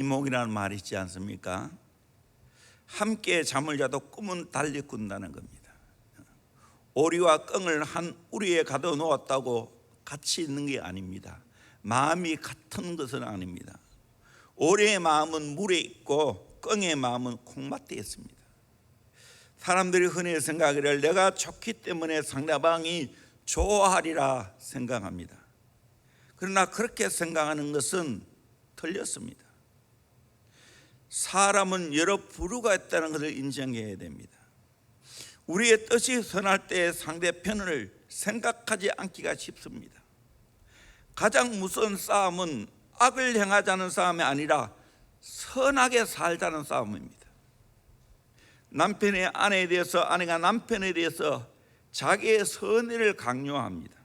이몽이라는 말이 있지 않습니까? 함께 잠을 자도 꿈은 달리 꾼다는 겁니다. 오리와 꿩을 한 우리에 가둬 놓았다고 같이 있는 게 아닙니다. 마음이 같은 것은 아닙니다. 오리의 마음은 물에 있고 꿩의 마음은 콩밭에 있습니다. 사람들이 흔히 생각하기를 내가 좋기 때문에 상대방이 좋아하리라 생각합니다. 그러나 그렇게 생각하는 것은 틀렸습니다. 사람은 여러 부류가 있다는 것을 인정해야 됩니다. 우리의 뜻이 선할 때 상대편을 생각하지 않기가 쉽습니다. 가장 무서운 싸움은 악을 행하자는 싸움이 아니라 선하게 살자는 싸움입니다. 남편이 아내에 대해서, 아내가 남편에 대해서 자기의 선의를 강요합니다.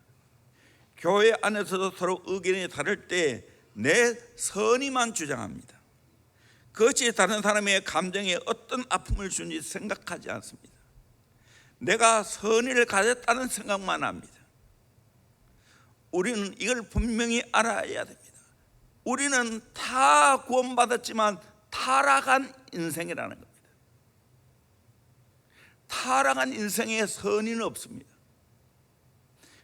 교회 안에서도 서로 의견이 다를 때 내 선의만 주장합니다. 그것이 다른 사람의 감정에 어떤 아픔을 주는지 생각하지 않습니다. 내가 선의를 가졌다는 생각만 합니다. 우리는 이걸 분명히 알아야 됩니다. 우리는 다 구원받았지만 타락한 인생이라는 겁니다. 타락한 인생에 선의는 없습니다.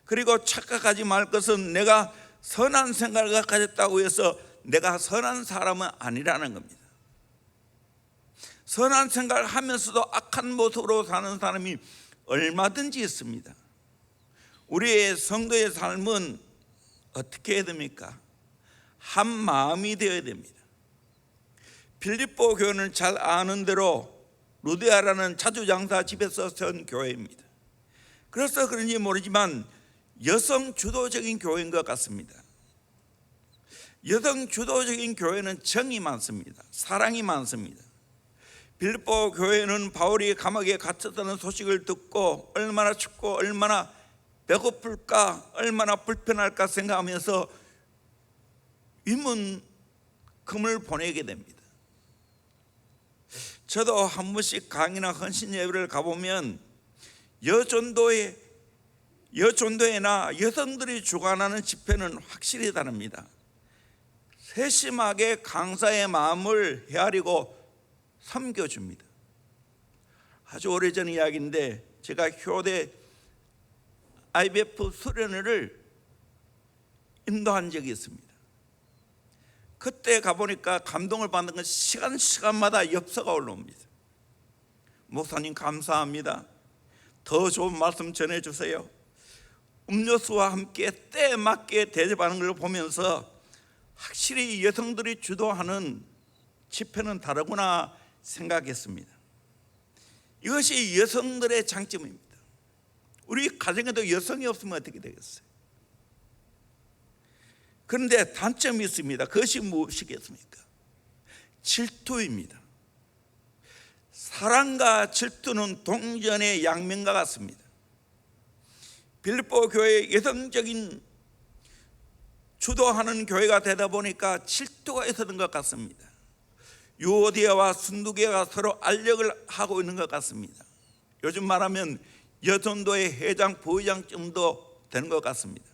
그리고 착각하지 말 것은 내가 선한 생각을 가졌다고 해서 내가 선한 사람은 아니라는 겁니다. 선한 생각을 하면서도 악한 모습으로 사는 사람이 얼마든지 있습니다. 우리의 성도의 삶은 어떻게 해야 됩니까? 한 마음이 되어야 됩니다. 빌립보 교회는 잘 아는 대로 루디아라는 자주장사 집에서 세운 교회입니다. 그래서 그런지 모르지만 여성 주도적인 교회인 것 같습니다. 여성 주도적인 교회는 정이 많습니다. 사랑이 많습니다. 빌립보 교회는 바울이 감옥에 갇혔다는 소식을 듣고 얼마나 춥고 얼마나 배고플까, 얼마나 불편할까 생각하면서 위문금을 보내게 됩니다. 저도 한 번씩 강의나 헌신 예배를 가보면 여전도회나 여성들이 주관하는 집회는 확실히 다릅니다. 세심하게 강사의 마음을 헤아리고 섬겨줍니다. 아주 오래전 이야기인데 제가 효대 IBF 수련회를 인도한 적이 있습니다. 그때 가보니까 감동을 받는 건 시간마다 엽서가 올라옵니다. 목사님 감사합니다. 더 좋은 말씀 전해주세요. 음료수와 함께 때에 맞게 대접하는 걸 보면서 확실히 여성들이 주도하는 집회는 다르구나 생각했습니다. 이것이 여성들의 장점입니다. 우리 가정에도 여성이 없으면 어떻게 되겠어요? 그런데 단점이 있습니다. 그것이 무엇이겠습니까? 질투입니다. 사랑과 질투는 동전의 양면과 같습니다. 빌립보 교회의 여성적인 주도하는 교회가 되다 보니까 질투가 있었던 것 같습니다. 유오디아와 순두계가 서로 알력을 하고 있는 것 같습니다. 요즘 말하면 여전도의 회장, 부회장쯤도 되는 것 같습니다.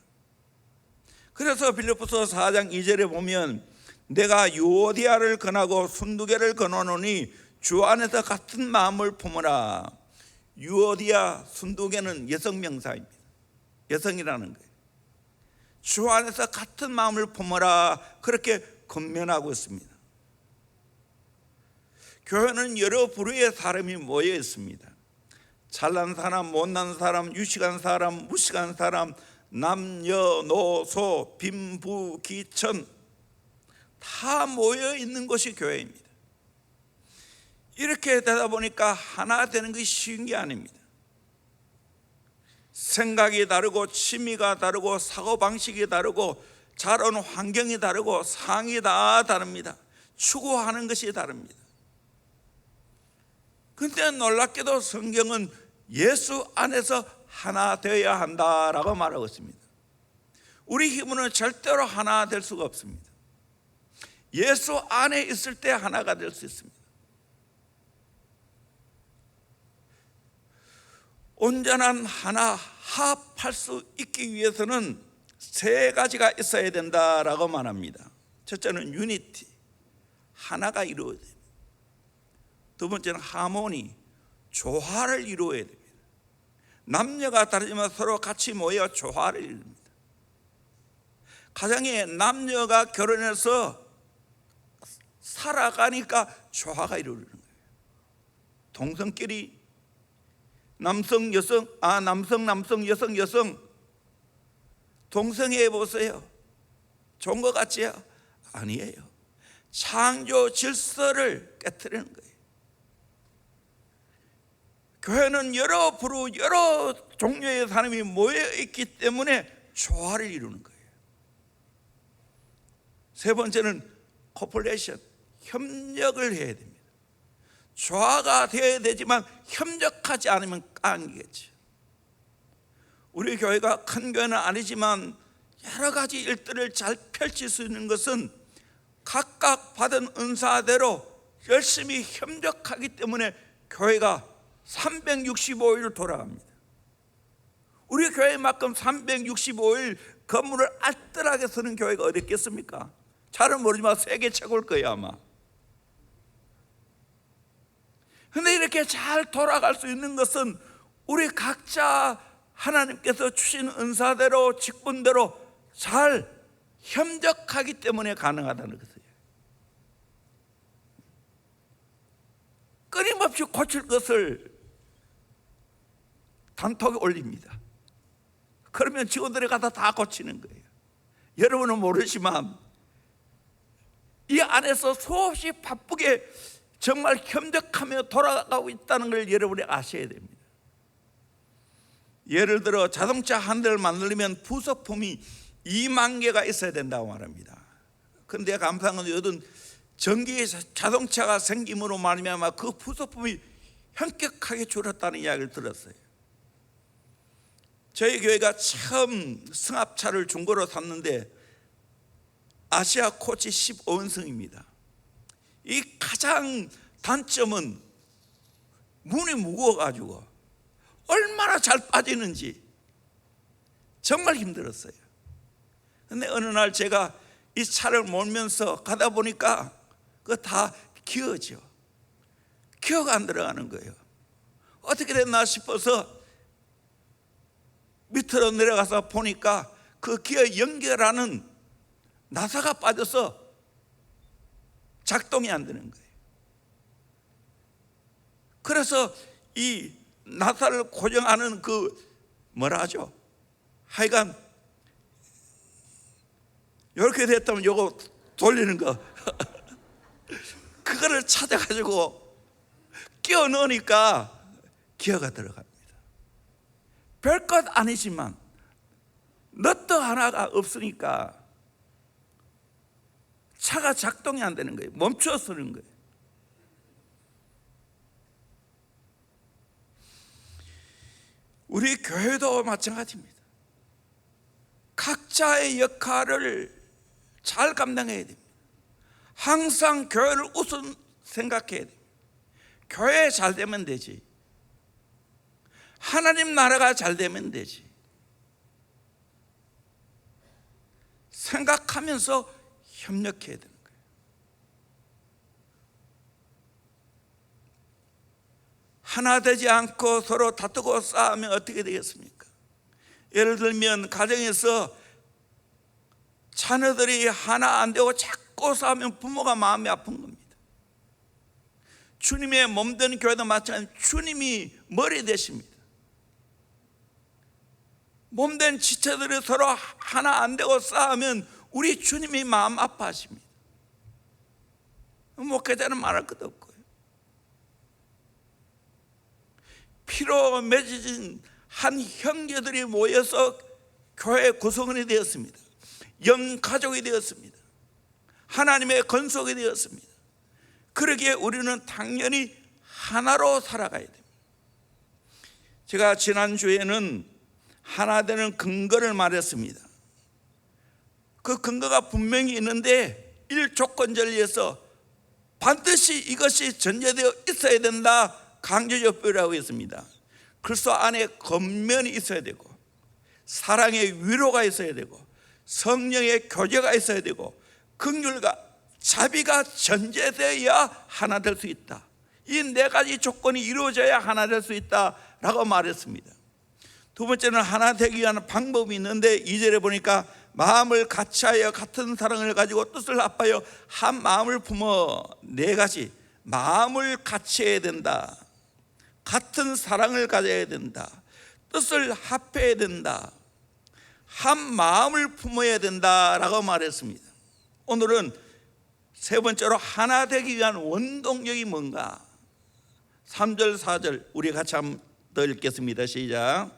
그래서 빌립보서 4장 2절에 보면 내가 유오디아를 권하고 순두계를 권하노니 주 안에서 같은 마음을 품으라. 유오디아, 순두계는 여성 명사입니다. 여성이라는 거예요. 주 안에서 같은 마음을 품으라 그렇게 권면하고 있습니다. 교회는 여러 부류의 사람이 모여 있습니다. 잘난 사람, 못난 사람, 유식한 사람, 무식한 사람, 남녀노소, 빈부, 기천 다 모여 있는 것이 교회입니다. 이렇게 되다 보니까 하나 되는 것이 쉬운 게 아닙니다. 생각이 다르고 취미가 다르고 사고방식이 다르고 자라는 환경이 다르고 상이 다 다릅니다. 추구하는 것이 다릅니다. 그런데 놀랍게도 성경은 예수 안에서 하나 되어야 한다라고 말하고 있습니다. 우리 힘으로는 절대로 하나 될 수가 없습니다. 예수 안에 있을 때 하나가 될 수 있습니다. 온전한 하나 합할 수 있기 위해서는 세 가지가 있어야 된다라고 말합니다. 첫째는 유니티, 하나가 이루어야 됩니다. 두 번째는 하모니, 조화를 이루어야 됩니다. 남녀가 다르지만 서로 같이 모여 조화를 이룹니다. 가정에 남녀가 결혼해서 살아가니까 조화가 이루어지는 거예요. 동성끼리 남성 여성, 남성 여성 동성애 보세요. 좋은 것 같지요? 아니에요. 창조 질서를 깨트리는 거예요. 교회는 여러 부류, 여러 종류의 사람이 모여 있기 때문에 조화를 이루는 거예요. 세 번째는 코퍼레이션, 협력을 해야 됩니다. 조화가 되어야 되지만 협력하지 않으면 깡이겠죠. 우리 교회가 큰 교회는 아니지만 여러 가지 일들을 잘 펼칠 수 있는 것은 각각 받은 은사대로 열심히 협력하기 때문에 교회가 365일 돌아갑니다. 우리 교회만큼 365일 건물을 알뜰하게 쓰는 교회가 어디 있겠습니까? 잘은 모르지만 세계 최고일 거예요 아마. 그런데 이렇게 잘 돌아갈 수 있는 것은 우리 각자 하나님께서 주신 은사대로 직분대로 잘 협력하기 때문에 가능하다는 것이에요. 끊임없이 고칠 것을 단톡에 올립니다. 그러면 직원들이 가서 다 고치는 거예요. 여러분은 모르지만 이 안에서 수없이 바쁘게 정말 협력하며 돌아가고 있다는 걸 여러분이 아셔야 됩니다. 예를 들어 자동차 한 대를 만들려면 부속품이 2만 개가 있어야 된다고 말합니다. 그런데 감사한 건 요즘 전기 자동차가 생김으로 말미암아 그 부속품이 현격하게 줄었다는 이야기를 들었어요. 저희 교회가 처음 승합차를 중고로 샀는데 아시아 코치 15인승입니다. 이 가장 단점은 문이 무거워가지고 얼마나 잘 빠지는지 정말 힘들었어요. 그런데 어느 날 제가 이 차를 몰면서 가다 보니까 그거 다 기어져. 기어가 안 들어가는 거예요. 어떻게 됐나 싶어서 밑으로 내려가서 보니까 그 기어 연결하는 나사가 빠져서 작동이 안 되는 거예요. 그래서 이 나사를 고정하는 그 뭐라 하죠? 하여간 이렇게 됐다면 요거 돌리는 거 그거를 찾아가지고 끼워 넣으니까 기어가 들어갑니다. 별것 아니지만 너트 하나가 없으니까 차가 작동이 안 되는 거예요. 멈춰 서는 거예요. 우리 교회도 마찬가지입니다. 각자의 역할을 잘 감당해야 됩니다. 항상 교회를 우선 생각해야 됩니다. 교회 잘 되면 되지. 하나님 나라가 잘 되면 되지. 생각하면서 협력해야 되는 거예요. 하나 되지 않고 서로 다투고 싸우면 어떻게 되겠습니까? 예를 들면 가정에서 자녀들이 하나 안 되고 자꾸 싸우면 부모가 마음이 아픈 겁니다. 주님의 몸된 교회도 마찬가지로 주님이 머리 되십니다. 몸된 지체들이 서로 하나 안 되고 싸우면 우리 주님이 마음 아파하십니다. 목회자는 말할 것도 없고요. 피로 맺어진 한 형제들이 모여서 교회 구성원이 되었습니다. 영가족이 되었습니다. 하나님의 건속이 되었습니다. 그러기에 우리는 당연히 하나로 살아가야 됩니다. 제가 지난주에는 하나 되는 근거를 말했습니다. 그 근거가 분명히 있는데 1조건절리에서 반드시 이것이 전제되어 있어야 된다 강조적표라고 했습니다. 그리스도 안에 겉면이 있어야 되고 사랑의 위로가 있어야 되고 성령의 교제가 있어야 되고 긍휼과 자비가 전제되어야 하나 될 수 있다. 이 네 가지 조건이 이루어져야 하나 될 수 있다라고 말했습니다. 두 번째는 하나 되기 위한 방법이 있는데 2절에 보니까 마음을 같이하여 같은 사랑을 가지고 뜻을 합하여 한 마음을 품어. 네 가지 마음을 같이해야 된다, 같은 사랑을 가져야 된다, 뜻을 합해야 된다, 한 마음을 품어야 된다라고 말했습니다. 오늘은 세 번째로 하나 되기 위한 원동력이 뭔가 3절 4절 우리 같이 한번 더 읽겠습니다. 시작.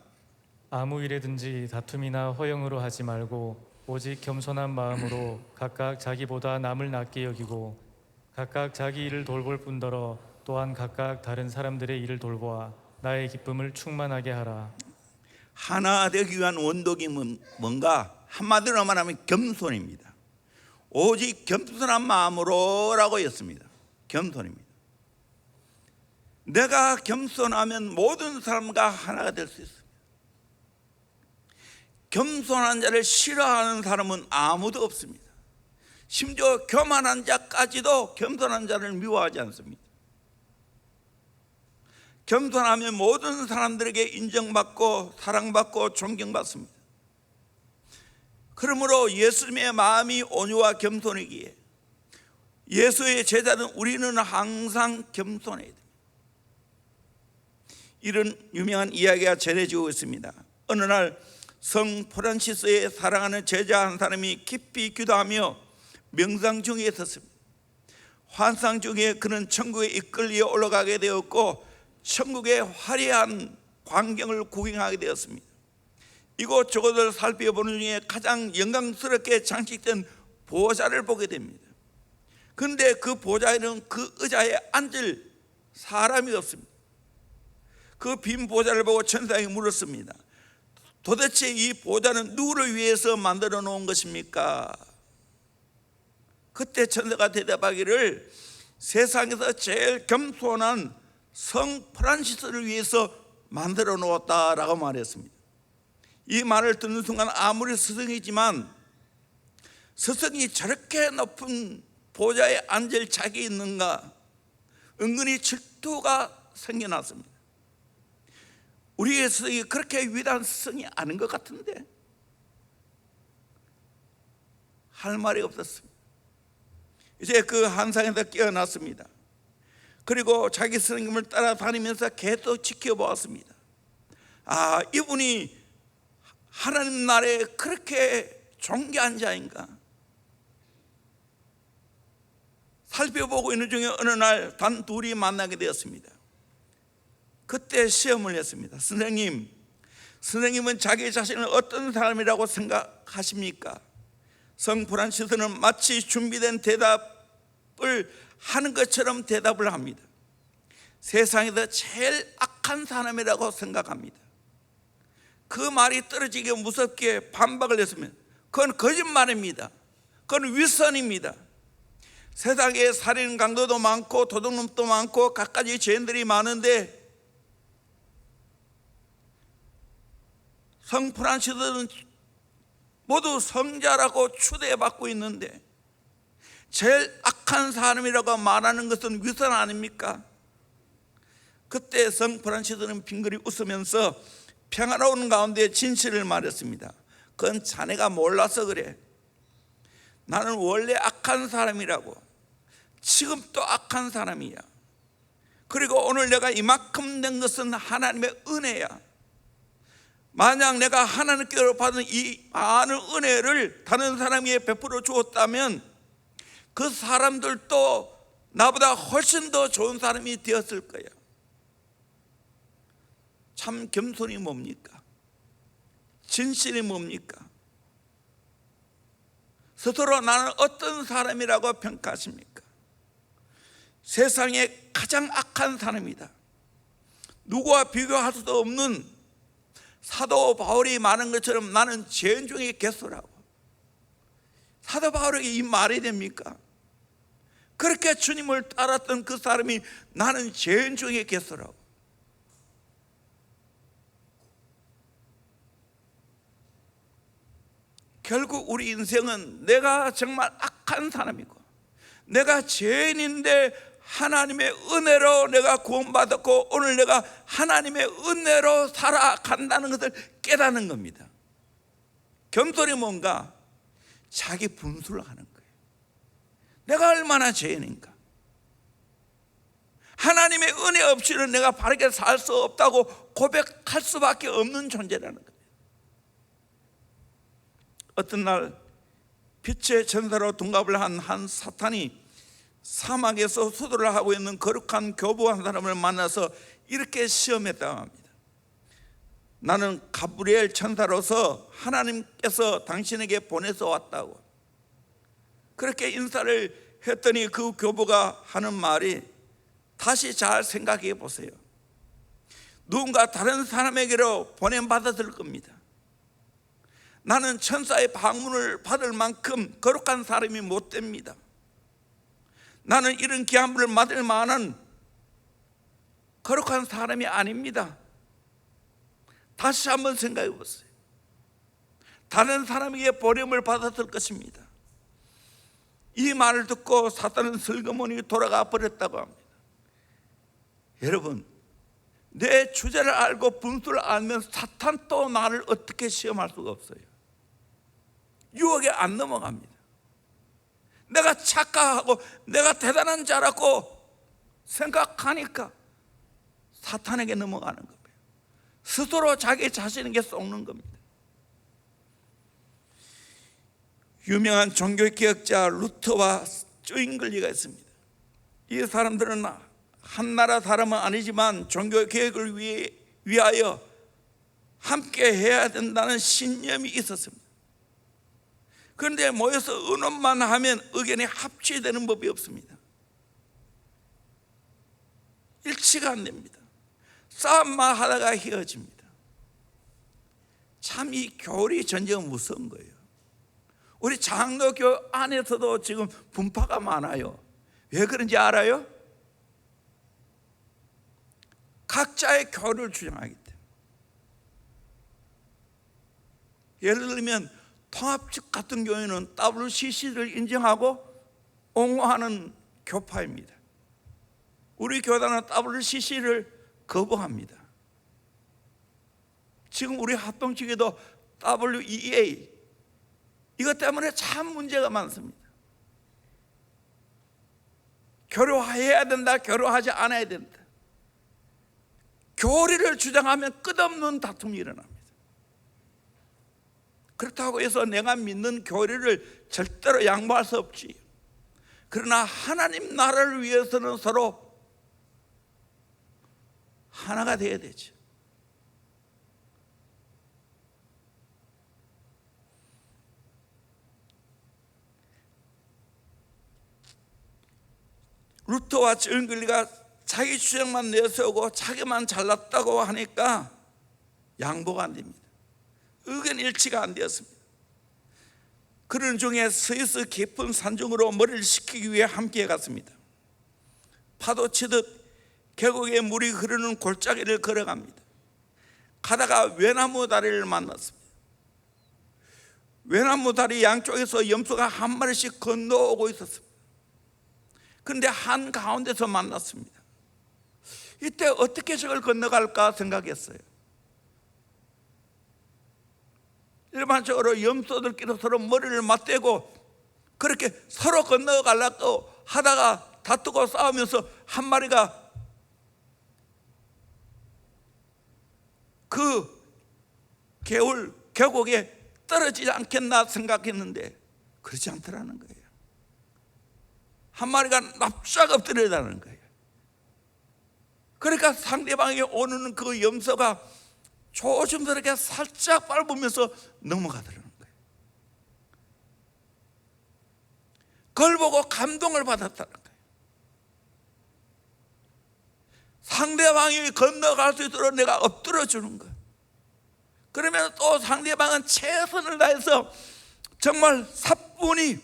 아무 일에든지 다툼이나 허영으로 하지 말고 오직 겸손한 마음으로 각각 자기보다 남을 낮게 여기고 각각 자기 일을 돌볼 뿐더러 또한 각각 다른 사람들의 일을 돌보아 나의 기쁨을 충만하게 하라. 하나 되기 위한 원동력이 뭔가 한마디로 말하면 겸손입니다. 오직 겸손한 마음으로 라고 했습니다. 겸손입니다. 내가 겸손하면 모든 사람과 하나가 될 수 있습니다. 겸손한 자를 싫어하는 사람은 아무도 없습니다. 심지어 교만한 자까지도 겸손한 자를 미워하지 않습니다. 겸손하면 모든 사람들에게 인정받고 사랑받고 존경받습니다. 그러므로 예수님의 마음이 온유와 겸손이기에 예수의 제자는 우리는 항상 겸손해야 됩니다. 이런 유명한 이야기가 전해지고 있습니다. 어느 날 성 프란시스의 사랑하는 제자 한 사람이 깊이 기도하며 명상 중에 있었습니다. 환상 중에 그는 천국에 이끌려 올라가게 되었고 천국의 화려한 광경을 구경하게 되었습니다. 이곳저곳을 살펴보는 중에 가장 영광스럽게 장식된 보좌를 보게 됩니다. 그런데 그 보좌에는 그 의자에 앉을 사람이 없습니다. 그 빈 보좌를 보고 천사에게 물었습니다. 도대체 이 보좌는 누구를 위해서 만들어 놓은 것입니까? 그때 천사가 대답하기를 세상에서 제일 겸손한 성 프란시스를 위해서 만들어 놓았다라고 말했습니다. 이 말을 듣는 순간 아무리 스승이지만 스승이 저렇게 높은 보좌에 앉을 자격이 있는가 은근히 질투가 생겨났습니다. 우리의 스승이 그렇게 위대한 스승이 아닌 것 같은데 할 말이 없었습니다. 이제 그 환상에서 깨어났습니다. 그리고 자기 스승님을 따라다니면서 계속 지켜보았습니다. 아, 이분이 하나님 나라에 그렇게 존귀한 자인가 살펴보고 있는 중에 어느 날 단 둘이 만나게 되었습니다. 그때 시험을 했습니다. 선생님은 자기 자신을 어떤 사람이라고 생각하십니까? 성 프란시스는 마치 준비된 대답을 하는 것처럼 대답을 합니다. 세상에서 제일 악한 사람이라고 생각합니다. 그 말이 떨어지게 무섭게 반박을 했으면 그건 거짓말입니다. 그건 윗선입니다. 세상에 살인 강도도 많고 도둑놈도 많고 갖가지 죄인들이 많은데 성 프란시스는 모두 성자라고 추대받고 있는데 제일 악한 사람이라고 말하는 것은 위선 아닙니까? 그때 성 프란시스는 빙그리 웃으면서 평화로운 가운데 진실을 말했습니다. 그건 자네가 몰라서 그래. 나는 원래 악한 사람이라고. 지금도 악한 사람이야. 그리고 오늘 내가 이만큼 된 것은 하나님의 은혜야. 만약 내가 하나님께로 받은 이 많은 은혜를 다른 사람에게 베풀어 주었다면 그 사람들도 나보다 훨씬 더 좋은 사람이 되었을 거야. 참 겸손이 뭡니까? 진실이 뭡니까? 스스로 나는 어떤 사람이라고 평가하십니까? 세상에 가장 악한 사람이다. 누구와 비교할 수도 없는 사도 바울이 말한 것처럼 나는 죄인 중에 개수라고. 사도 바울에게 이 말이 됩니까? 그렇게 주님을 따랐던 그 사람이 나는 죄인 중에 개수라고. 결국 우리 인생은 내가 정말 악한 사람이고 내가 죄인인데 하나님의 은혜로 내가 구원받았고 오늘 내가 하나님의 은혜로 살아간다는 것을 깨닫는 겁니다. 겸손이 뭔가? 자기 분수를 하는 거예요. 내가 얼마나 죄인인가? 하나님의 은혜 없이는 내가 바르게 살 수 없다고 고백할 수밖에 없는 존재라는 거예요. 어떤 날 빛의 전사로 둔갑을 한 사탄이 사막에서 수도를 하고 있는 거룩한 교부 한 사람을 만나서 이렇게 시험했다고 합니다. 나는 가브리엘 천사로서 하나님께서 당신에게 보내서 왔다고. 그렇게 인사를 했더니 그 교부가 하는 말이, 다시 잘 생각해 보세요. 누군가 다른 사람에게로 보냄받았을 겁니다. 나는 천사의 방문을 받을 만큼 거룩한 사람이 못 됩니다. 나는 이런 기한물을 받을 만한 거룩한 사람이 아닙니다. 다시 한번 생각해 보세요. 다른 사람에게 보냄을 받았을 것입니다. 이 말을 듣고 사탄은 슬그머니 돌아가 버렸다고 합니다. 여러분, 내 주제를 알고 분수를 알면 사탄도 나를 어떻게 시험할 수가 없어요. 유혹에 안 넘어갑니다. 내가 착각하고 내가 대단한 자라고 생각하니까 사탄에게 넘어가는 거예요. 스스로 자기 자신에게 속는 겁니다. 유명한 종교개혁자 루터와 쭝글리가 있습니다. 이 사람들은 한 나라 사람은 아니지만 종교개혁을 위하여 함께 해야 된다는 신념이 있었습니다. 그런데 모여서 의논만 하면 의견이 합치되는 법이 없습니다. 일치가 안 됩니다. 싸움만 하다가 헤어집니다. 참 이 교리 전쟁은 무서운 거예요. 우리 장로교 안에서도 지금 분파가 많아요. 왜 그런지 알아요? 각자의 교리를 주장하기 때문에. 예를 들면 통합측 같은 경우에는 WCC를 인정하고 옹호하는 교파입니다. 우리 교단은 WCC를 거부합니다. 지금 우리 합동 측에도 WEA 이것 때문에 참 문제가 많습니다. 교류해야 된다, 교류하지 않아야 된다. 교리를 주장하면 끝없는 다툼이 일어납니다. 그렇다고 해서 내가 믿는 교리를 절대로 양보할 수 없지. 그러나 하나님 나라를 위해서는 서로 하나가 되어야 되죠. 루터와 쭝글리가 자기 주장만 내세우고 자기만 잘났다고 하니까 양보가 안 됩니다. 의견 일치가 안 되었습니다. 그런 중에 스위스 깊은 산중으로 머리를 식히기 위해 함께 갔습니다. 파도 치듯 계곡에 물이 흐르는 골짜기를 걸어갑니다. 가다가 외나무 다리를 만났습니다. 외나무 다리 양쪽에서 염소가 한 마리씩 건너오고 있었습니다. 그런데 한가운데서 만났습니다. 이때 어떻게 저걸 건너갈까 생각했어요. 일반적으로 염소들끼리 서로 머리를 맞대고 그렇게 서로 건너가려고 하다가 다투고 싸우면서 한 마리가 그 계곡에 떨어지지 않겠나 생각했는데 그렇지 않더라는 거예요. 한 마리가 납작 엎드려다는 거예요. 그러니까 상대방에게 오는 그 염소가 조심스럽게 살짝 밟으면서 넘어가더라는 거예요. 그걸 보고 감동을 받았다는 거예요. 상대방이 건너갈 수 있도록 내가 엎드려 주는 거예요. 그러면 또 상대방은 최선을 다해서 정말 사뿐히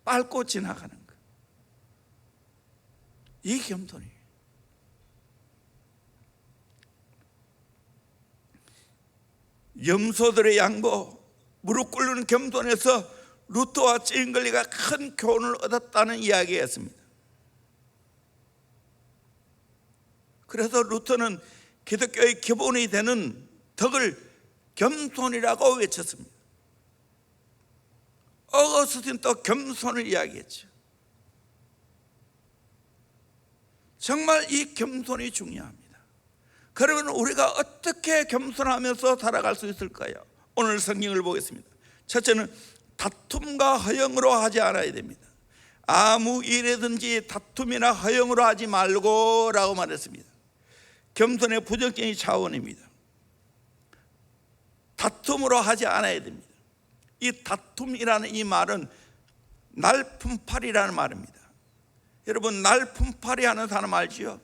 밟고 지나가는 거예요. 이 겸손이에요. 염소들의 양보, 무릎 꿇는 겸손에서 루터와 찌잉글리가 큰 교훈을 얻었다는 이야기였습니다. 그래서 루터는 기독교의 기본이 되는 덕을 겸손이라고 외쳤습니다. 어거스틴도 겸손을 이야기했죠. 정말 이 겸손이 중요합니다. 그러면 우리가 어떻게 겸손하면서 살아갈 수 있을까요? 오늘 성경을 보겠습니다. 첫째는 다툼과 허영으로 하지 않아야 됩니다. 아무 일이든지 다툼이나 허영으로 하지 말고 라고 말했습니다. 겸손의 부정적인 차원입니다. 다툼으로 하지 않아야 됩니다. 이 다툼이라는 이 말은 날품팔이라는 말입니다. 여러분, 날품팔이 하는 사람 알지요?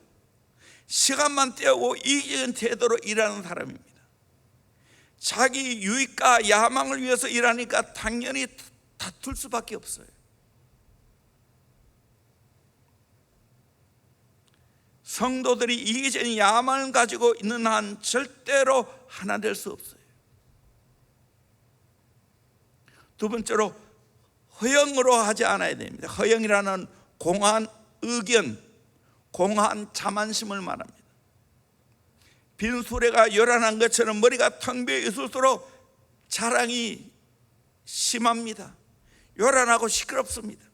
시간만 때우고 이기적인 태도로 일하는 사람입니다. 자기 유익과 야망을 위해서 일하니까 당연히 다툴 수밖에 없어요. 성도들이 이기적인 야망을 가지고 있는 한 절대로 하나 될 수 없어요. 두 번째로 허영으로 하지 않아야 됩니다. 허영이라는 공한 의견, 공한 자만심을 말합니다. 빈 수레가 요란한 것처럼 머리가 텅 비어 있을수록 자랑이 심합니다. 요란하고 시끄럽습니다.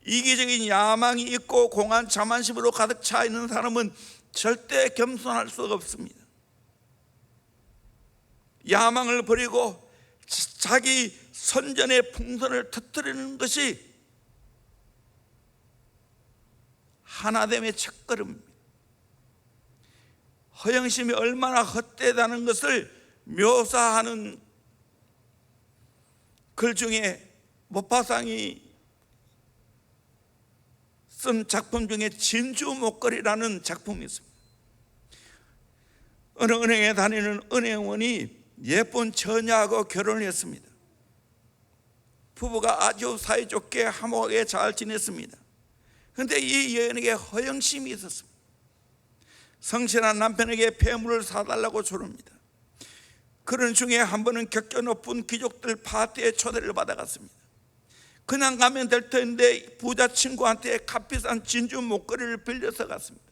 이기적인 야망이 있고 공한 자만심으로 가득 차 있는 사람은 절대 겸손할 수가 없습니다. 야망을 버리고 자기 선전의 풍선을 터뜨리는 것이 하나됨의 첫걸음입니다. 허영심이 얼마나 헛되다는 것을 묘사하는 글 중에 모파상이 쓴 작품 중에 진주 목걸이라는 작품이 있습니다. 어느 은행에 다니는 은행원이 예쁜 처녀하고 결혼을 했습니다. 부부가 아주 사이좋게 화목하게 잘 지냈습니다. 그런데 이 여인에게 허영심이 있었습니다. 성실한 남편에게 폐물을 사달라고 조릅니다. 그런 중에 한 번은 격조 높은 귀족들 파티에 초대를 받아갔습니다. 그냥 가면 될 텐데 부자 친구한테 값비싼 진주 목걸이를 빌려서 갔습니다.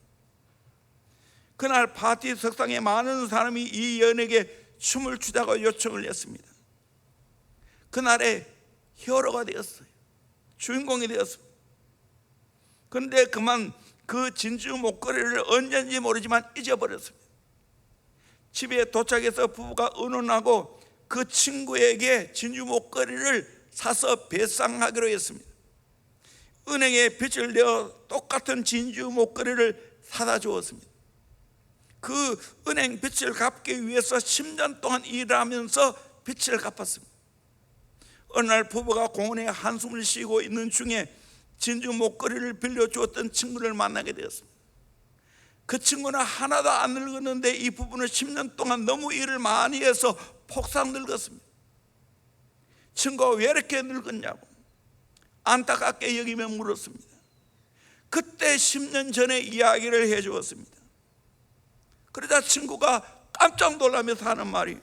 그날 파티 석상에 많은 사람이 이 여인에게 춤을 추자고 요청을 했습니다. 그날에 히어로가 되었어요. 주인공이 되었습니다. 그런데 그만 그 진주 목걸이를 언제인지 모르지만 잊어버렸습니다. 집에 도착해서 부부가 의논하고 그 친구에게 진주 목걸이를 사서 배상하기로 했습니다. 은행에 빚을 내어 똑같은 진주 목걸이를 사다 주었습니다. 그 은행 빚을 갚기 위해서 10년 동안 일하면서 빚을 갚았습니다. 어느 날 부부가 공원에 한숨을 쉬고 있는 중에 진주 목걸이를 빌려주었던 친구를 만나게 되었습니다. 그 친구는 하나도 안 늙었는데 이 부부는 10년 동안 너무 일을 많이 해서 폭삭 늙었습니다. 친구가 왜 이렇게 늙었냐고 안타깝게 여기며 물었습니다. 그때 10년 전에 이야기를 해주었습니다. 그러자 친구가 깜짝 놀라면서 하는 말이,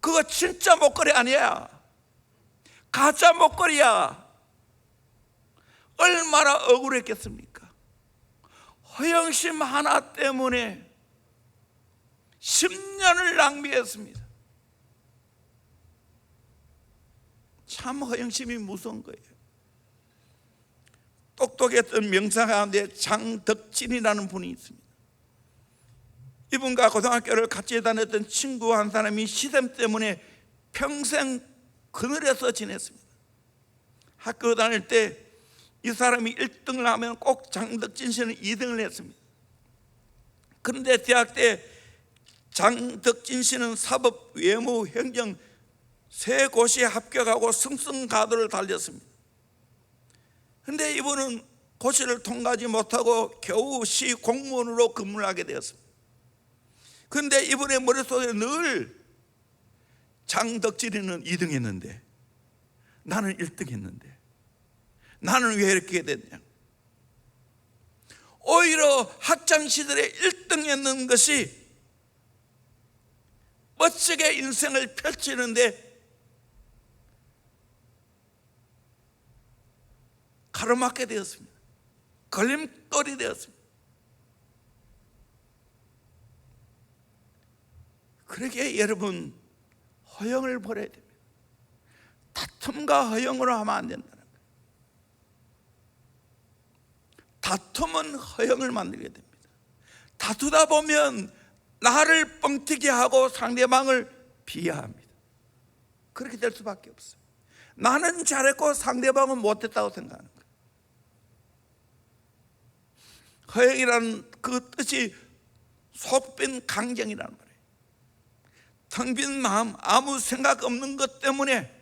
그거 진짜 목걸이 아니야, 가짜 목걸이야. 얼마나 억울했겠습니까? 허영심 하나 때문에 10년을 낭비했습니다. 참 허영심이 무서운 거예요. 똑똑했던 명사 가운데 장덕진이라는 분이 있습니다. 이분과 고등학교를 같이 다녔던 친구 한 사람이 시험 때문에 평생 그늘에서 지냈습니다. 학교 다닐 때 이 사람이 1등을 하면 꼭 장덕진 씨는 2등을 했습니다. 그런데 대학 때 장덕진 씨는 사법, 외무, 행정 세 곳이 합격하고 승승가도를 달렸습니다. 그런데 이분은 고시를 통과하지 못하고 겨우 시 공무원으로 근무를 하게 되었습니다. 그런데 이분의 머릿속에 늘 장덕진이는 2등 했는데 나는 1등 했는데 나는 왜 이렇게 됐냐. 오히려 학창시절에 1등 했는 것이 멋지게 인생을 펼치는데 가로막게 되었습니다. 걸림돌이 되었습니다. 그러기에 여러분, 허영을 버려야 됩니다. 다툼과 허영으로 하면 안 된다는 거예요. 다툼은 허영을 만들게 됩니다. 다투다 보면 나를 뻥튀기 하고 상대방을 비하합니다. 그렇게 될 수밖에 없어요. 나는 잘했고 상대방은 못했다고 생각하는 거예요. 허영이라는 그 뜻이 속 빈 강정이라는 말이에요. 텅 빈 마음, 아무 생각 없는 것 때문에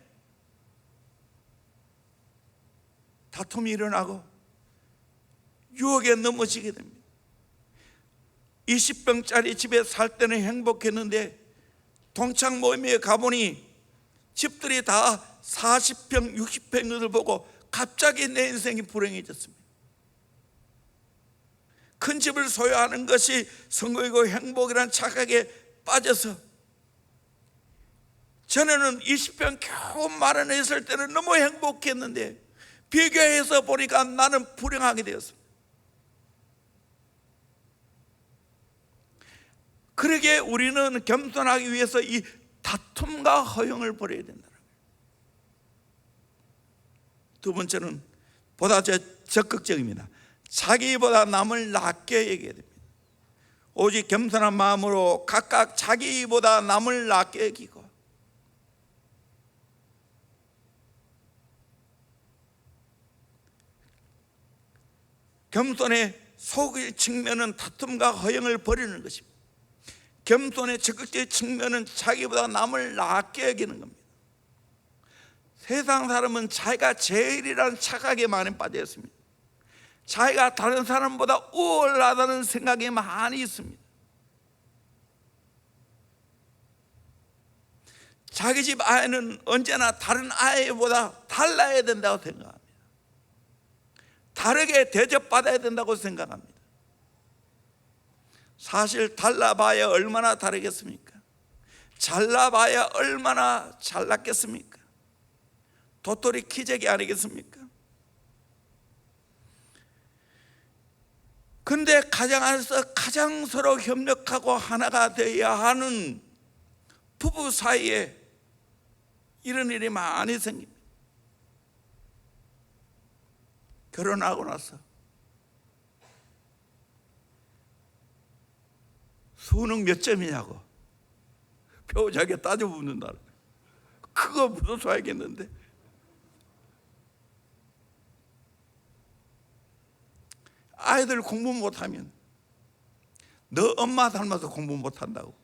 다툼이 일어나고 유혹에 넘어지게 됩니다. 20평짜리 집에 살 때는 행복했는데 동창 모임에 가보니 집들이 다 40평, 60평을 보고 갑자기 내 인생이 불행해졌습니다. 큰 집을 소유하는 것이 성공이고 행복이라는 착각에 빠져서 전에는 20평 겨우 마련했을 때는 너무 행복했는데 비교해서 보니까 나는 불행하게 되었습니다. 그러기에 우리는 겸손하기 위해서 이 다툼과 허영을 버려야 된다는 거예요. 두 번째는 보다 적극적입니다. 자기보다 남을 낮게 여겨야 됩니다. 오직 겸손한 마음으로 각각 자기보다 남을 낮게 여기고 겸손의 속의 측면은 다툼과 허영을 버리는 것입니다. 겸손의 적극적인 측면은 자기보다 남을 낮게 여기는 겁니다. 세상 사람은 자기가 제일이라는 착각에 많이 빠져 있습니다. 자기가 다른 사람보다 우월하다는 생각이 많이 있습니다. 자기 집 아이는 언제나 다른 아이보다 달라야 된다고 생각합니다. 다르게 대접받아야 된다고 생각합니다. 사실 달라봐야 얼마나 다르겠습니까? 잘나봐야 얼마나 잘났겠습니까? 도토리 키재기 아니겠습니까? 근데 가정 안에서 가장 서로 협력하고 하나가 되어야 하는 부부 사이에 이런 일이 많이 생깁니다. 결혼하고 나서 수능 몇 점이냐고 배우자에게 따져 묻는다. 그거 묻어줘야겠는데. 아이들 공부 못하면 너 엄마 닮아서 공부 못한다고.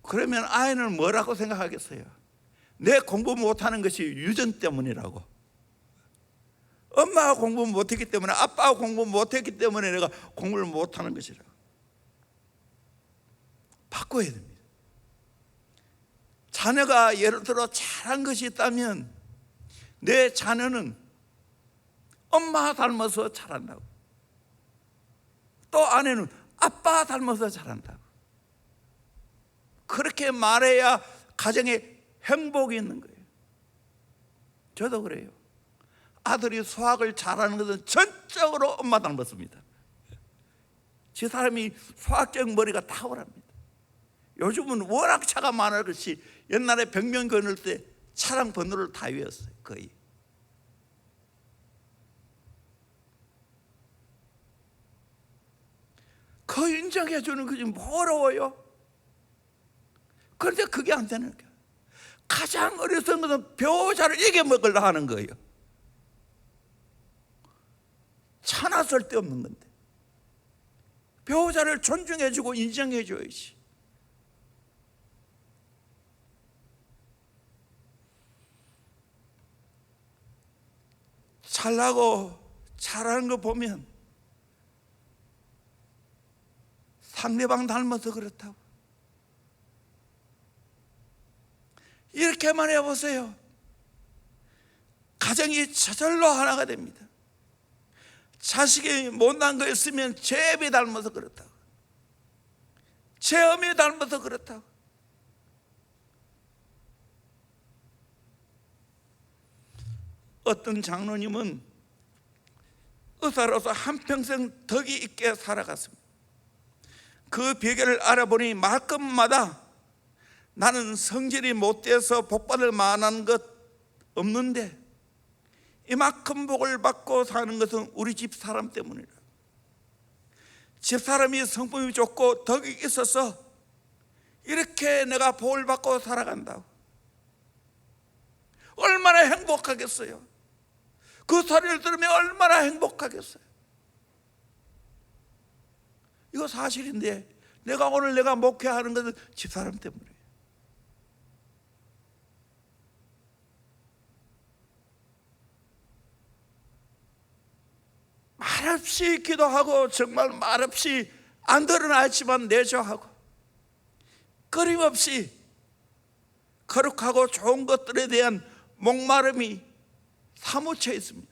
그러면 아이는 뭐라고 생각하겠어요? 내 공부 못하는 것이 유전 때문이라고. 엄마가 공부 못했기 때문에, 아빠가 공부 못했기 때문에 내가 공부를 못하는 것이라고. 바꿔야 됩니다. 자녀가 예를 들어 잘한 것이 있다면 내 자녀는 엄마 닮아서 잘한다고, 또 아내는 아빠 닮아서 잘한다고. 그렇게 말해야 가정에 행복이 있는 거예요. 저도 그래요. 아들이 수학을 잘하는 것은 전적으로 엄마 닮았습니다. 저 사람이 수학적 머리가 탁월합니다. 요즘은 워낙 차가 많아 그렇지 옛날에 벽면 거닐 때 차량 번호를 다 외웠어요. 거의. 그 인정해 주는 것이 뭐 어려워요? 그런데 그게 안 되는 거예요. 가장 어려운 것은 배우자를 이겨먹으려 하는 거예요. 차나 쓸데없는 건데 배우자를 존중해주고 인정해줘야지. 잘나고 잘하는 거 보면 상대방 닮아서 그렇다고. 이렇게만 해보세요. 가정이 저절로 하나가 됩니다. 자식이 못난 거 있으면 제 애비 닮아서 그렇다고, 제 어미 닮아서 그렇다고. 어떤 장로님은 의사로서 한평생 덕이 있게 살아갔습니다. 그 비결을 알아보니 말끝마다 나는 성질이 못돼서 복받을 만한 것 없는데 이만큼 복을 받고 사는 것은 우리 집 사람 때문이라. 집 사람이 성품이 좋고 덕이 있어서 이렇게 내가 복을 받고 살아간다고. 얼마나 행복하겠어요. 그 소리를 들으면 얼마나 행복하겠어요. 이거 사실인데 내가 오늘 내가 목회하는 것은 집사람 때문이에요. 말없이 기도하고 정말 말없이 안 드러나지만 내조하고 끊임없이 거룩하고 좋은 것들에 대한 목마름이 사무쳐 있습니다.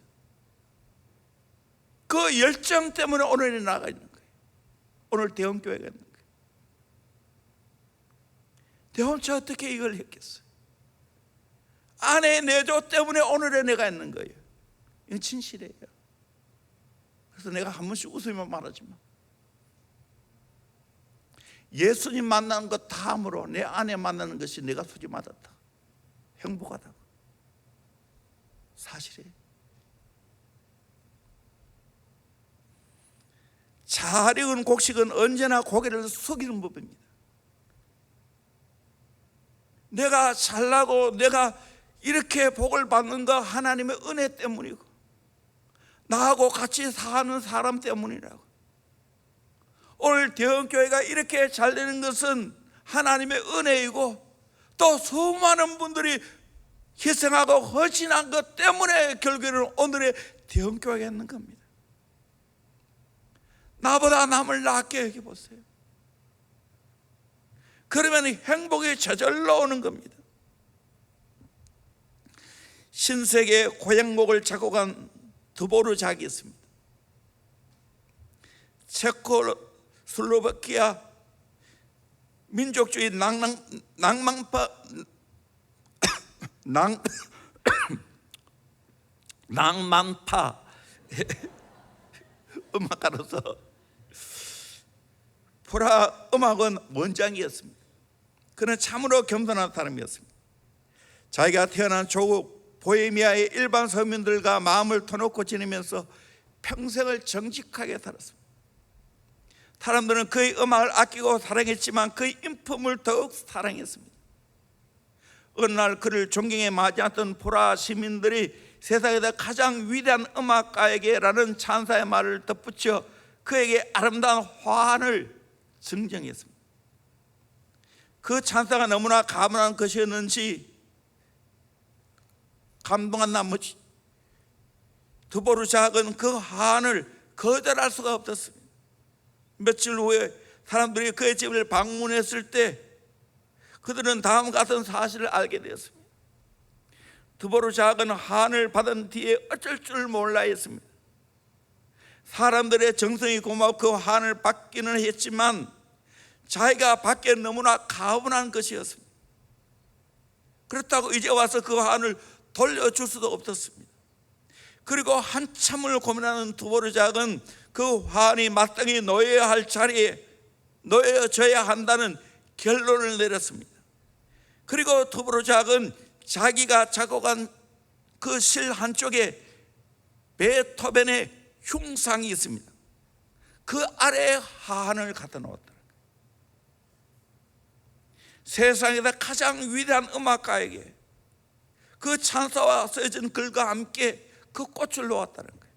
그 열정 때문에 오늘 나가 있는 거예요. 오늘 대원교회가 있는 거예요. 대원체 어떻게 이걸 했겠어요? 아내의 내조 때문에 오늘의 내가 있는 거예요. 이건 진실이에요. 그래서 내가 한 번씩 웃으며 말하지만 예수님 만나는 것 다음으로 내 아내 만나는 것이 내가 수지 맞았다, 행복하다고. 사실이에요. 잘 익은 곡식은 언제나 고개를 숙이는 법입니다. 내가 잘나고 내가 이렇게 복을 받는 거 하나님의 은혜 때문이고 나하고 같이 사는 사람 때문이라고. 오늘 대형교회가 이렇게 잘 되는 것은 하나님의 은혜이고 또 수많은 분들이 희생하고 헌신한 것 때문에 결국에는 오늘의 대형교회가 있는 겁니다. 나보다 남을 낫게 여겨보세요. 그러면 행복이 저절로 오는 겁니다. 신세계 고향곡을 작곡한 드보르작이 있습니다. 체코슬로바키아 민족주의 낭만파 음악가로서 프라 음악원 원장이었습니다. 그는 참으로 겸손한 사람이었습니다. 자기가 태어난 조국 보헤미아의 일반 서민들과 마음을 터놓고 지내면서 평생을 정직하게 살았습니다. 사람들은 그의 음악을 아끼고 사랑했지만 그의 인품을 더욱 사랑했습니다. 어느 날 그를 존경에 맞이했던 포라 시민들이 세상에서 가장 위대한 음악가에게라는 찬사의 말을 덧붙여 그에게 아름다운 화환을 증정했습니다. 그 찬사가 너무나 가문한 것이었는지 감동한 나머지 드보르작은 그 화환을 거절할 수가 없었습니다. 며칠 후에 사람들이 그의 집을 방문했을 때 그들은 다음과 같은 사실을 알게 되었습니다. 드보르작은 화환을 받은 뒤에 어쩔 줄 몰라 했습니다. 사람들의 정성이 고마워 그 화환을 받기는 했지만 자기가 받기에 너무나 가분한 것이었습니다. 그렇다고 이제 와서 그 화환을 돌려줄 수도 없었습니다. 그리고 한참을 고민하는 드보르작은 그 화환이 마땅히 놓여야 할 자리에 놓여져야 한다는 결론을 내렸습니다. 그리고 드보르작은 자기가 작곡한 그 실 한쪽에 베토벤의 흉상이 있습니다. 그 아래에 화환을 갖다 놓았다. 세상에서 가장 위대한 음악가에게 그 찬사와 써진 글과 함께 그 꽃을 놓았다는 거예요.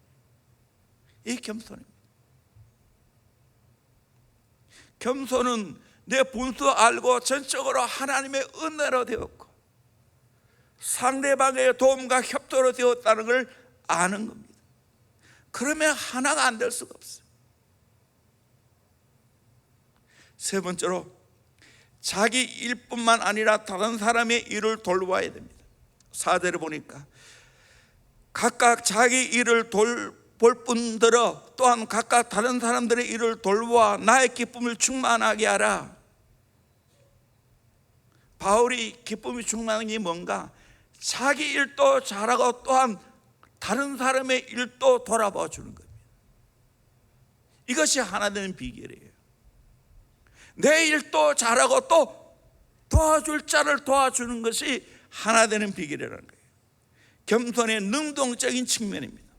이 겸손입니다. 겸손은 내 분수 알고 전적으로 하나님의 은혜로 되었고 상대방의 도움과 협조로 되었다는 걸 아는 겁니다. 그러면 하나가 안 될 수가 없어요. 세 번째로 자기 일뿐만 아니라 다른 사람의 일을 돌봐야 됩니다. 4절을 보니까 각각 자기 일을 돌볼 뿐더러 또한 각각 다른 사람들의 일을 돌보아 나의 기쁨을 충만하게 하라. 바울이 기쁨이 충만한 게 뭔가? 자기 일도 잘하고 또한 다른 사람의 일도 돌아봐 주는 겁니다. 이것이 하나 되는 비결이에요. 내 일도 잘하고 또 도와줄 자를 도와주는 것이 하나 되는 비결이라는 거예요. 겸손의 능동적인 측면입니다.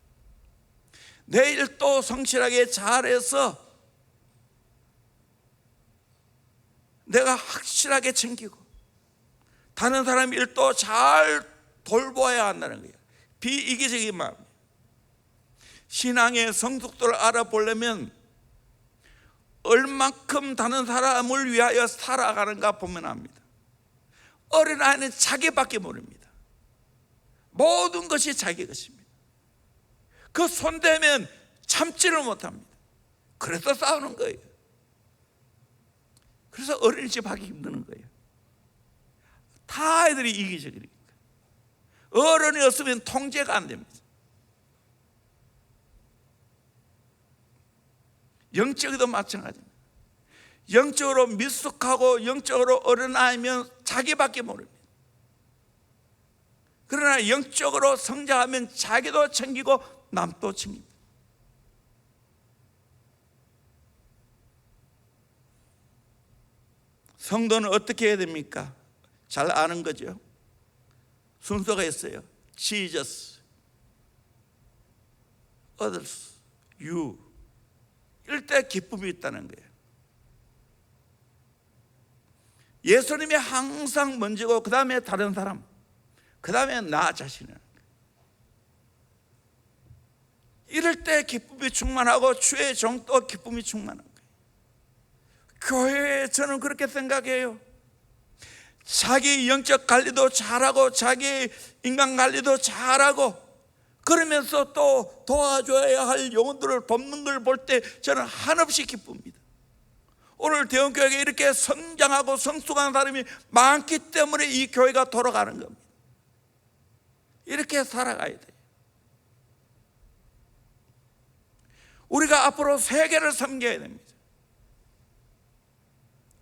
내 일도 성실하게 잘해서 내가 확실하게 챙기고 다른 사람 일도 잘 돌보아야 한다는 거예요. 비이기적인 마음. 신앙의 성숙도를 알아보려면 얼만큼 다른 사람을 위하여 살아가는가 보면 압니다. 어린아이는 자기밖에 모릅니다. 모든 것이 자기 것입니다. 그 손대면 참지를 못합니다. 그래서 싸우는 거예요. 그래서 어린이집 하기 힘드는 거예요. 다 애들이 이기적이니까. 어른이 없으면 통제가 안 됩니다. 영적으로도 마찬가지입니다. 영적으로 미숙하고 영적으로 어린아이면 자기밖에 모릅니다. 그러나 영적으로 성장하면 자기도 챙기고 남도 챙깁니다. 성도는 어떻게 해야 됩니까? 잘 아는 거죠. 순서가 있어요. Jesus, others, you. 이럴 때 기쁨이 있다는 거예요. 예수님이 항상 먼저고 그 다음에 다른 사람, 그 다음에 나 자신이라는 거예요. 이럴 때 기쁨이 충만하고 주의 정도 기쁨이 충만한 거예요. 교회에 저는 그렇게 생각해요. 자기 영적 관리도 잘하고 자기 인간 관리도 잘하고 그러면서 또 도와줘야 할 영혼들을 돕는 걸 볼 때 저는 한없이 기쁩니다. 오늘 대원교회에 이렇게 성장하고 성숙한 사람이 많기 때문에 이 교회가 돌아가는 겁니다. 이렇게 살아가야 돼요. 우리가 앞으로 세계를 섬겨야 됩니다.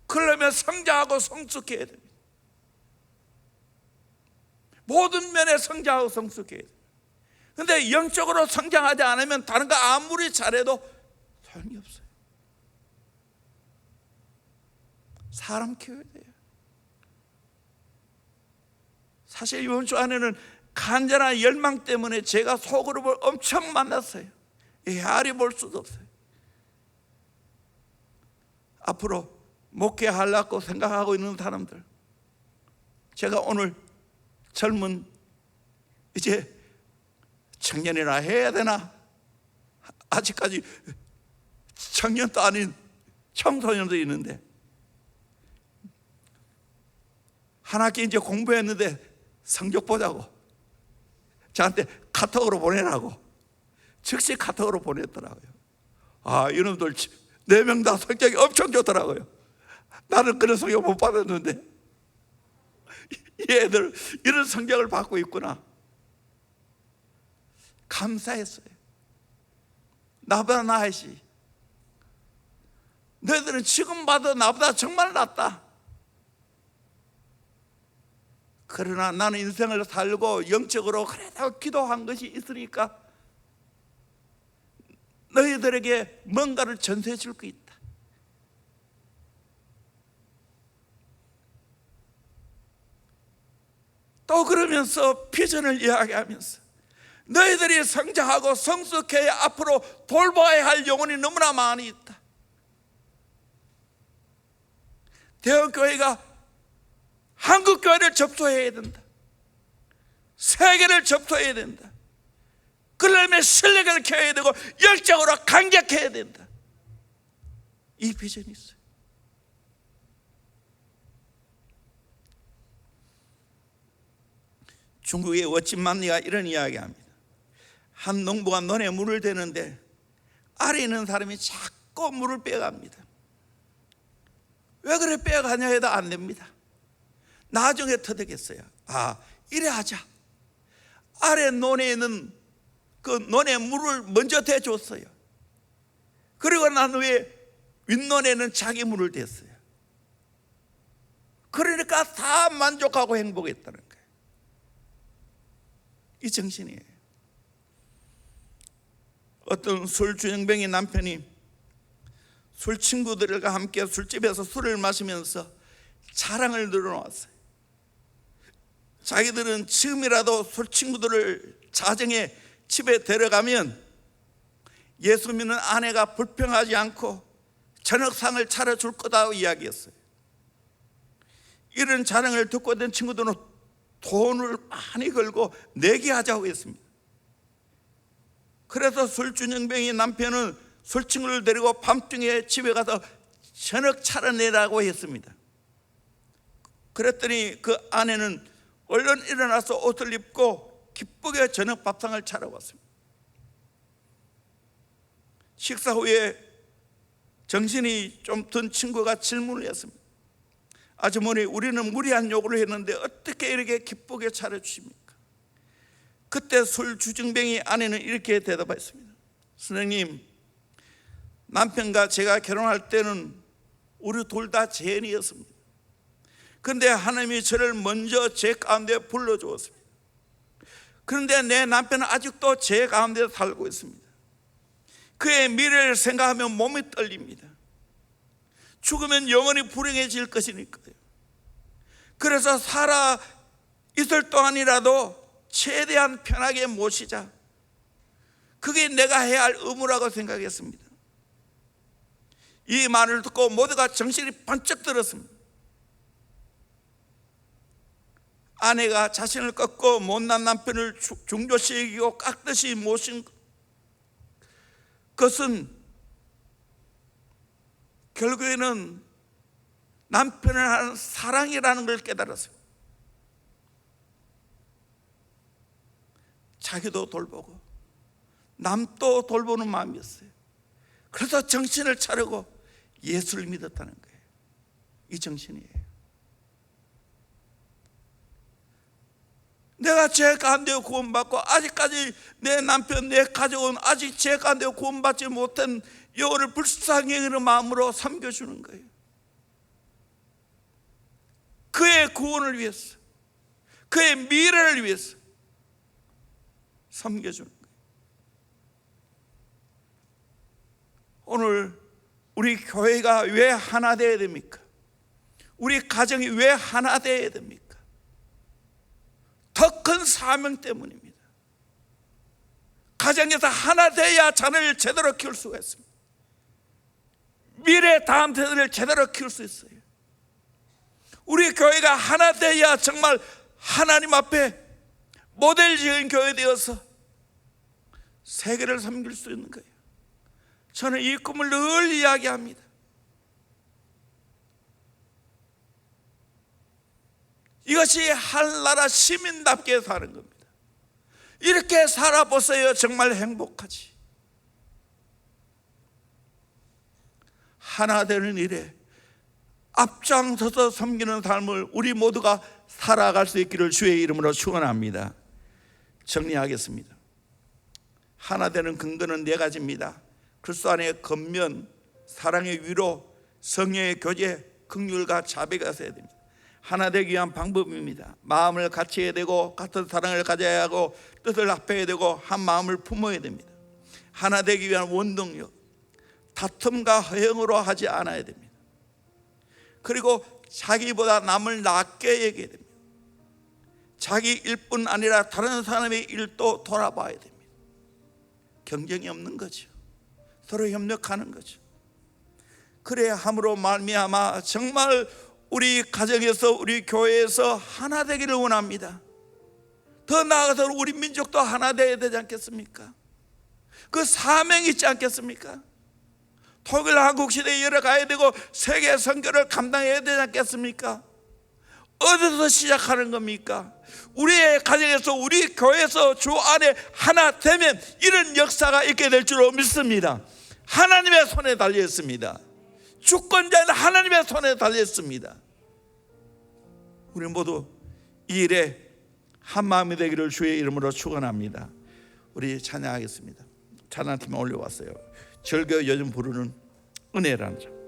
그러려면 성장하고 성숙해야 됩니다. 모든 면에 성장하고 성숙해야 됩니다. 그런데 영적으로 성장하지 않으면 다른 거 아무리 잘해도 소용이 없어요. 사람 키워야 돼요. 사실 이번 주 안에는 간절한 열망 때문에 제가 소그룹을 엄청 만났어요. 헤아리 볼 수도 없어요. 앞으로 목회하려고 생각하고 있는 사람들, 제가 오늘 젊은 이제 청년이라 해야 되나? 아직까지 청년도 아닌 청소년도 있는데 한 학기 이제 공부했는데 성적 보자고 저한테 카톡으로 보내라고 즉시 카톡으로 보냈더라고요. 아, 이놈들 4명 다 성적이 엄청 좋더라고요. 나는 그런 성적 못 받았는데 얘들 이런 성적을 받고 있구나. 감사했어요. 나보다 나으시. 너희들은 지금 봐도 나보다 정말 낫다. 그러나 나는 인생을 살고 영적으로 그래도 기도한 것이 있으니까 너희들에게 뭔가를 전수해 줄 게 있다. 또 그러면서 비전을 이야기하면서 너희들이 성장하고 성숙해야 앞으로 돌봐야 할 영혼이 너무나 많이 있다. 대형교회가 한국교회를 접수해야 된다. 세계를 접수해야 된다. 그러려면 실력을 키워야 되고 열정으로 강력해야 된다. 이 비전이 있어요. 중국의 워친만리가 이런 이야기합니다. 한 농부가 논에 물을 대는데 아래 있는 사람이 자꾸 물을 빼갑니다. 왜 그래 빼가냐 해도 안 됩니다. 나중에 터득했어요. 아, 이래 하자. 아래 논에 있는 그 논에 물을 먼저 대줬어요. 그리고 난 후에 윗논에는 자기 물을 댔어요. 그러니까 다 만족하고 행복했다는 거예요. 이 정신이에요. 어떤 술주정뱅이 남편이 술 친구들과 함께 술집에서 술을 마시면서 자랑을 늘어놓았어요. 자기들은 지금이라도 술 친구들을 자정에 집에 데려가면 예수 믿는 아내가 불평하지 않고 저녁상을 차려줄 거다 이야기했어요. 이런 자랑을 듣고 있던 친구들은 돈을 많이 걸고 내게 하자고 했습니다. 그래서 술주정뱅이 남편은 술친구를 데리고 밤중에 집에 가서 저녁 차려내라고 했습니다. 그랬더니 그 아내는 얼른 일어나서 옷을 입고 기쁘게 저녁 밥상을 차려왔습니다. 식사 후에 정신이 좀 든 친구가 질문을 했습니다. 아주머니, 우리는 무리한 요구를 했는데 어떻게 이렇게 기쁘게 차려주십니까? 그때 술주정뱅이 아내는 이렇게 대답했습니다. 선생님, 남편과 제가 결혼할 때는 우리 둘 다 죄인이었습니다. 그런데 하나님이 저를 먼저 제 가운데 불러주었습니다. 그런데 내 남편은 아직도 제 가운데 살고 있습니다. 그의 미래를 생각하면 몸이 떨립니다. 죽으면 영원히 불행해질 것이니까요. 그래서 살아 있을 동안이라도 최대한 편하게 모시자. 그게 내가 해야 할 의무라고 생각했습니다. 이 말을 듣고 모두가 정신이 번쩍 들었습니다. 아내가 자신을 꺾고 못난 남편을 중조시 여기고 깍듯이 모신 것은 결국에는 남편을 하는 사랑이라는 걸 깨달았어요. 자기도 돌보고 남도 돌보는 마음이었어요. 그래서 정신을 차리고 예수를 믿었다는 거예요. 이 정신이에요. 내가 죄 가운데 구원받고 아직까지 내 남편, 내 가족은 아직 죄 가운데 구원받지 못한 여호와를 불쌍히 여기는 마음으로 섬겨주는 거예요. 그의 구원을 위해서, 그의 미래를 위해서 섬겨주는 거예요. 오늘 우리 교회가 왜 하나 되어야 됩니까? 우리 가정이 왜 하나 되어야 됩니까? 더 큰 사명 때문입니다. 가정에서 하나 되어야 자녀를 제대로 키울 수가 있습니다. 미래 다음 세대를 제대로 키울 수 있어요. 우리 교회가 하나 되어야 정말 하나님 앞에 모델 지은 교회 되어서 세계를 섬길 수 있는 거예요. 저는 이 꿈을 늘 이야기합니다. 이것이 한나라 시민답게 사는 겁니다. 이렇게 살아보세요. 정말 행복하지. 하나 되는 일에 앞장서서 섬기는 삶을 우리 모두가 살아갈 수 있기를 주의 이름으로 축원합니다. 정리하겠습니다. 하나 되는 근거는 네 가지입니다. 그리스도 안에 겉면, 사랑의 위로, 성령의 교제, 긍휼과 자비가 있어야 됩니다. 하나 되기 위한 방법입니다. 마음을 같이 해야 되고 같은 사랑을 가져야 하고 뜻을 합해야 되고 한 마음을 품어야 됩니다. 하나 되기 위한 원동력, 다툼과 허영으로 하지 않아야 됩니다. 그리고 자기보다 남을 낮게 얘기해야 됩니다. 자기 일뿐 아니라 다른 사람의 일도 돌아봐야 됩니다. 경쟁이 없는 거죠. 서로 협력하는 거죠. 그래야 함으로 말미암아 정말 우리 가정에서, 우리 교회에서 하나 되기를 원합니다. 더 나아가서 우리 민족도 하나 되어야 되지 않겠습니까? 그 사명이 있지 않겠습니까? 독일 한국 시대에 열어가야 되고 세계 선교를 감당해야 되지 않겠습니까? 어디서 시작하는 겁니까? 우리의 가정에서, 우리 교회에서 주 안에 하나 되면 이런 역사가 있게 될 줄로 믿습니다. 하나님의 손에 달려있습니다. 주권자는 하나님의 손에 달려있습니다. 우리 모두 이 일에 한 마음이 되기를 주의 이름으로 축원합니다. 우리 찬양하겠습니다. 찬양팀 올려왔어요. 절교 요즘 부르는 은혜라는 점.